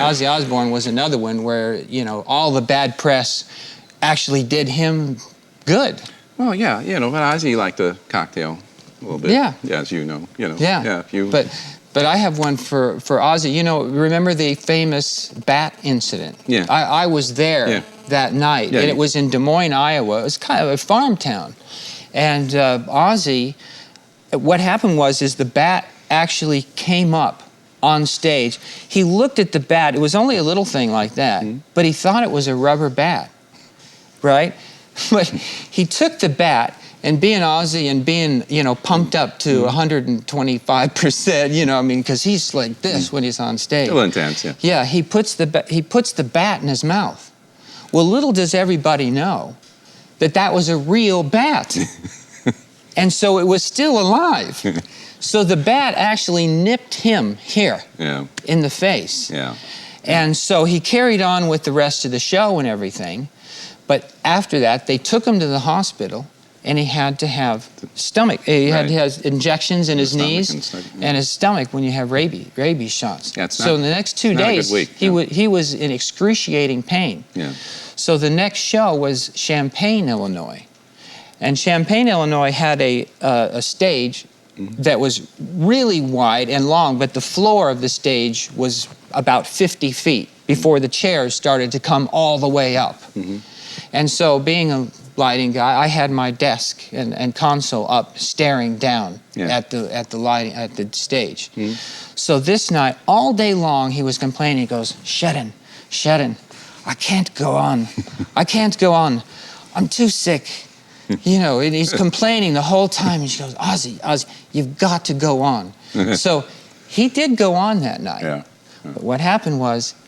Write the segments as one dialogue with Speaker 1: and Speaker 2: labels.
Speaker 1: Ozzy Osbourne was another one where, you know, all the bad press actually did him good.
Speaker 2: Well, yeah, you know, but Ozzy liked a cocktail a little bit.
Speaker 1: Yeah.
Speaker 2: Yeah, as you know.
Speaker 1: Yeah.
Speaker 2: Yeah,
Speaker 1: But I have one for Ozzy. You know, remember the famous bat incident?
Speaker 2: Yeah.
Speaker 1: I was there that night, and it was in Des Moines, Iowa. It was kind of a farm town. And Ozzy, what happened is the bat actually came up on stage. He looked at the bat. It was only a little thing like that, but he thought it was a rubber bat, right? But he took the bat, and being Ozzy and being, you know, pumped up to 125%, you know, I mean, because he's like this when he's on stage.
Speaker 2: A little intense, yeah.
Speaker 1: Yeah, he puts the bat in his mouth. Well, little does everybody know that that was a real bat. And so it was still alive. So the bat actually nipped him here in the face.
Speaker 2: Yeah.
Speaker 1: And so he carried on with the rest of the show and everything. But after that, they took him to the hospital, and he had to have stomach. He had to have injections in his knees and his stomach when you have rabies shots.
Speaker 2: Yeah,
Speaker 1: so in the next 2 days, he was in excruciating pain.
Speaker 2: Yeah.
Speaker 1: So the next show was Champaign, Illinois. And Champaign, Illinois had a stage that was really wide and long, but the floor of the stage was about 50 feet before the chairs started to come all the way up. And so being a lighting guy, I had my desk and console up staring down at the stage. So this night, all day long, he was complaining. He goes, Shedden, I can't go on. I can't go on. I'm too sick. You know, and he's complaining the whole time. And she goes, Ozzy, you've got to go on. So he did go on that night.
Speaker 2: Yeah.
Speaker 1: But what happened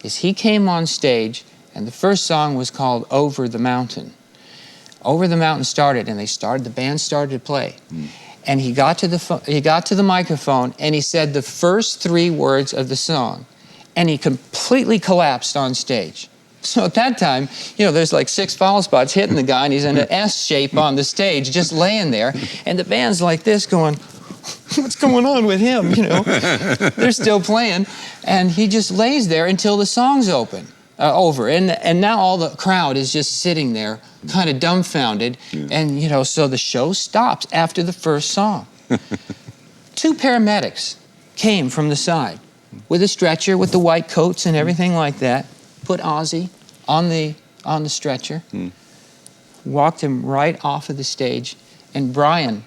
Speaker 1: is he came on stage, and the first song was called Over the Mountain. Over the Mountain started, and the band started to play. And he got to the microphone, and he said the first 3 words of the song, and he completely collapsed on stage. So at that time, you know, there's like 6 foul spots hitting the guy, and he's in an S shape on the stage, just laying there. And the band's like this going, what's going on with him, you know? They're still playing. And he just lays there until the song's over. And now all the crowd is just sitting there, kind of dumbfounded. And, you know, so the show stops after the first song. 2 paramedics came from the side with a stretcher, with the white coats and everything like that, put Ozzy on the stretcher, walked him right off of the stage, and Brian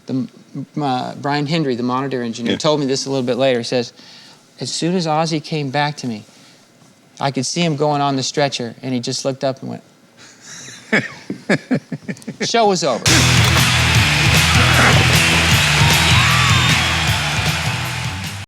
Speaker 1: Hendry, the monitor engineer, told me this a little bit later. He says, as soon as Ozzy came back to me, I could see him going on the stretcher, and he just looked up and went, show was over.